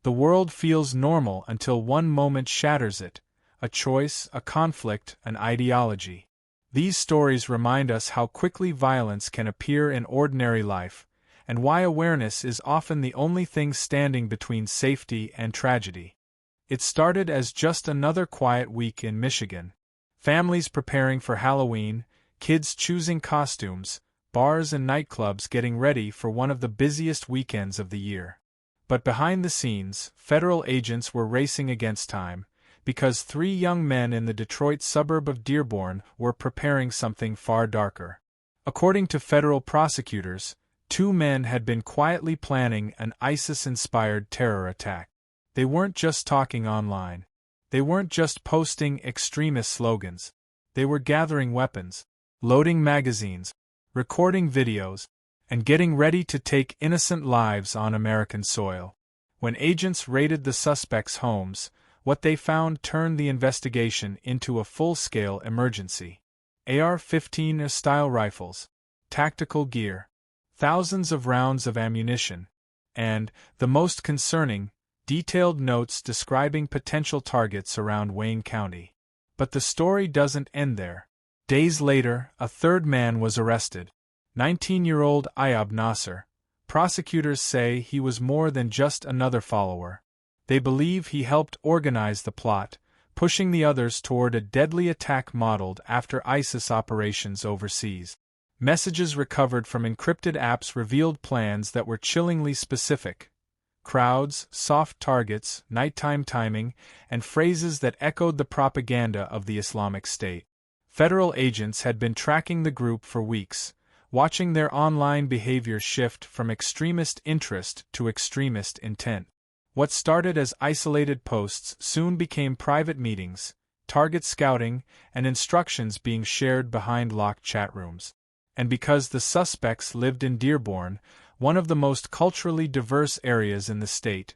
The world feels normal until one moment shatters it, a choice, a conflict, an ideology. These stories remind us how quickly violence can appear in ordinary life, and why awareness is often the only thing standing between safety and tragedy. It started as just another quiet week in Michigan. Families preparing for Halloween, kids choosing costumes, bars and nightclubs getting ready for one of the busiest weekends of the year. But behind the scenes, federal agents were racing against time, because 3 young men in the Detroit suburb of Dearborn were preparing something far darker. According to federal prosecutors, 2 men had been quietly planning an ISIS-inspired terror attack. They weren't just talking online. They weren't just posting extremist slogans. They were gathering weapons, loading magazines, recording videos, and getting ready to take innocent lives on American soil. When agents raided the suspects' homes, what they found turned the investigation into a full-scale emergency. AR-15 rifles, tactical gear, thousands of rounds of ammunition, and, the most concerning, detailed notes describing potential targets around Wayne County. But the story doesn't end there. Days later, a 3rd man was arrested. 19-year-old Ayab Nasser. Prosecutors say he was more than just another follower. They believe he helped organize the plot, pushing the others toward a deadly attack modeled after ISIS operations overseas. Messages recovered from encrypted apps revealed plans that were chillingly specific. Crowds, soft targets, nighttime timing, and phrases that echoed the propaganda of the Islamic State. Federal agents had been tracking the group for weeks, watching their online behavior shift from extremist interest to extremist intent. What started as isolated posts soon became private meetings, target scouting, and instructions being shared behind locked chat rooms. And because the suspects lived in Dearborn, one of the most culturally diverse areas in the state,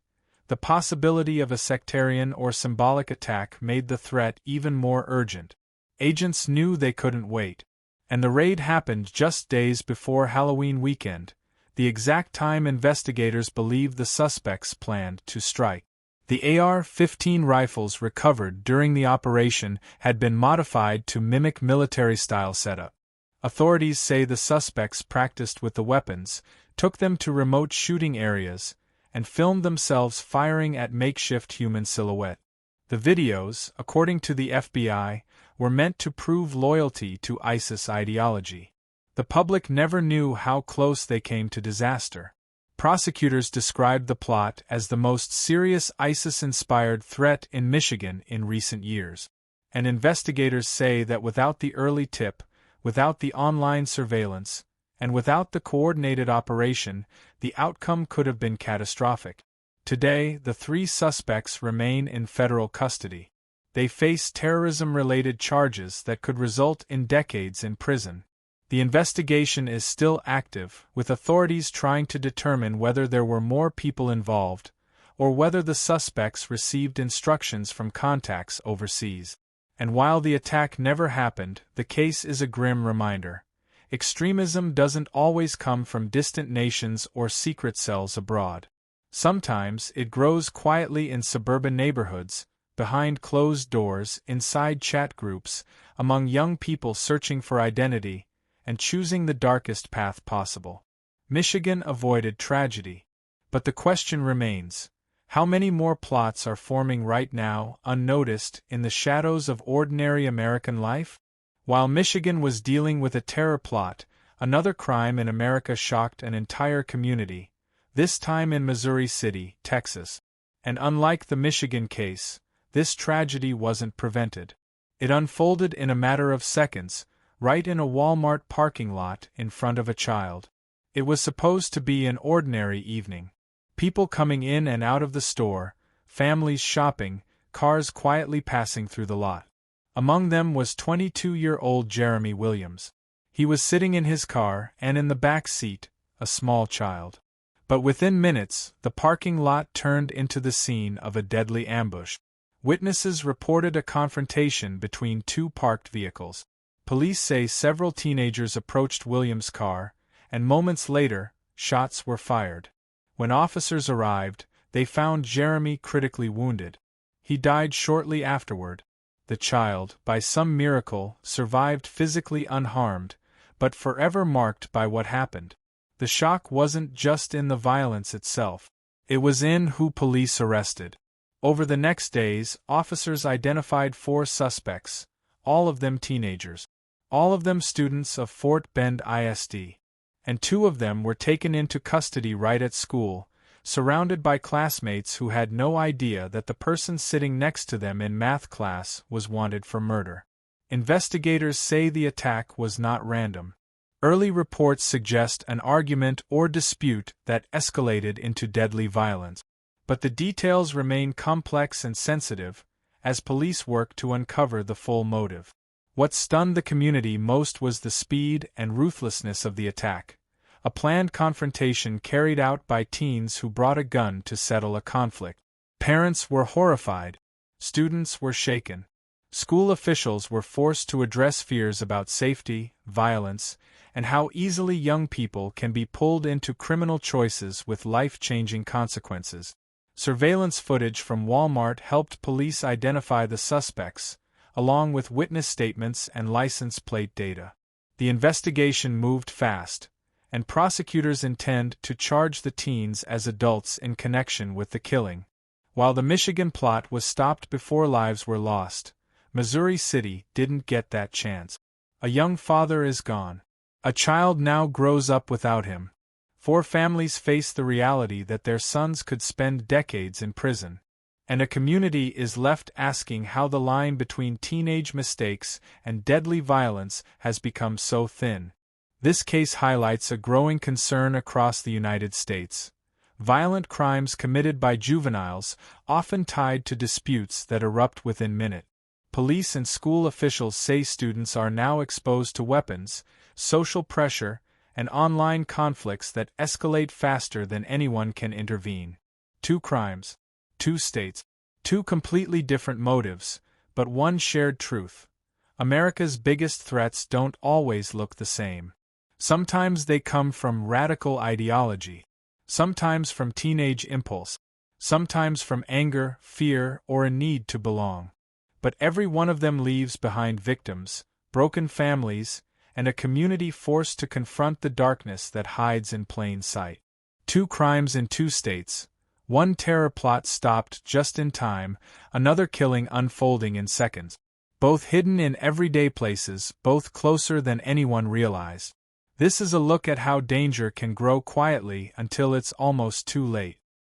the possibility of a sectarian or symbolic attack made the threat even more urgent. Agents knew they couldn't wait. And the raid happened just days before Halloween weekend, the exact time investigators believed the suspects planned to strike. The AR-15 rifles recovered during the operation had been modified to mimic military-style setup. Authorities say the suspects practiced with the weapons, took them to remote shooting areas, and filmed themselves firing at makeshift human silhouette. The videos, according to the FBI, were meant to prove loyalty to ISIS ideology. The public never knew how close they came to disaster. Prosecutors described the plot as the most serious ISIS-inspired threat in Michigan in recent years. And investigators say that without the early tip, without the online surveillance, and without the coordinated operation, the outcome could have been catastrophic. Today, the 3 suspects remain in federal custody. They face terrorism-related charges that could result in decades in prison. The investigation is still active, with authorities trying to determine whether there were more people involved, or whether the suspects received instructions from contacts overseas. And while the attack never happened, the case is a grim reminder. Extremism doesn't always come from distant nations or secret cells abroad. Sometimes it grows quietly in suburban neighborhoods, behind closed doors, inside chat groups, among young people searching for identity, and choosing the darkest path possible. Michigan avoided tragedy. But the question remains, how many more plots are forming right now, unnoticed, in the shadows of ordinary American life? While Michigan was dealing with a terror plot, another crime in America shocked an entire community, this time in Missouri City, Texas. And unlike the Michigan case, this tragedy wasn't prevented. It unfolded in a matter of seconds, right in a Walmart parking lot in front of a child. It was supposed to be an ordinary evening. People coming in and out of the store, families shopping, cars quietly passing through the lot. Among them was 22-year-old Jeremy Williams. He was sitting in his car, and in the back seat, a small child. But within minutes, the parking lot turned into the scene of a deadly ambush. Witnesses reported a confrontation between 2 parked vehicles. Police say several teenagers approached Williams' car, and moments later, shots were fired. When officers arrived, They found Jeremy critically wounded. He died shortly afterward. The child, by some miracle, survived physically unharmed, but forever marked by what happened. The shock wasn't just in the violence itself. It was in who police arrested. Over the next days, officers identified 4 suspects, all of them teenagers. All of them students of Fort Bend ISD. And 2 of them were taken into custody right at school, surrounded by classmates who had no idea that the person sitting next to them in math class was wanted for murder. Investigators say the attack was not random. Early reports suggest an argument or dispute that escalated into deadly violence. But the details remain complex and sensitive, as police work to uncover the full motive. What stunned the community most was the speed and ruthlessness of the attack, a planned confrontation carried out by teens who brought a gun to settle a conflict. Parents were horrified. Students were shaken. School officials were forced to address fears about safety, violence, and how easily young people can be pulled into criminal choices with life-changing consequences. Surveillance footage from Walmart helped police identify the suspects, along with witness statements and license plate data. The investigation moved fast, and prosecutors intend to charge the teens as adults in connection with the killing. While the Michigan plot was stopped before lives were lost, Missouri City didn't get that chance. A young father is gone. A child now grows up without him. 4 families face the reality that their sons could spend decades in prison. And a community is left asking how the line between teenage mistakes and deadly violence has become so thin. This case highlights a growing concern across the United States. Violent crimes committed by juveniles, often tied to disputes that erupt within minutes. Police and school officials say students are now exposed to weapons, social pressure, and online conflicts that escalate faster than anyone can intervene. 2 crimes, 2 states, 2 completely different motives, but one shared truth. America's biggest threats don't always look the same. Sometimes they come from radical ideology, sometimes from teenage impulse, sometimes from anger, fear, or a need to belong. But every one of them leaves behind victims, broken families, and a community forced to confront the darkness that hides in plain sight. 2 crimes in 2 states, one terror plot stopped just in time, another killing unfolding in seconds. Both hidden in everyday places, both closer than anyone realized. This is a look at how danger can grow quietly until it's almost too late.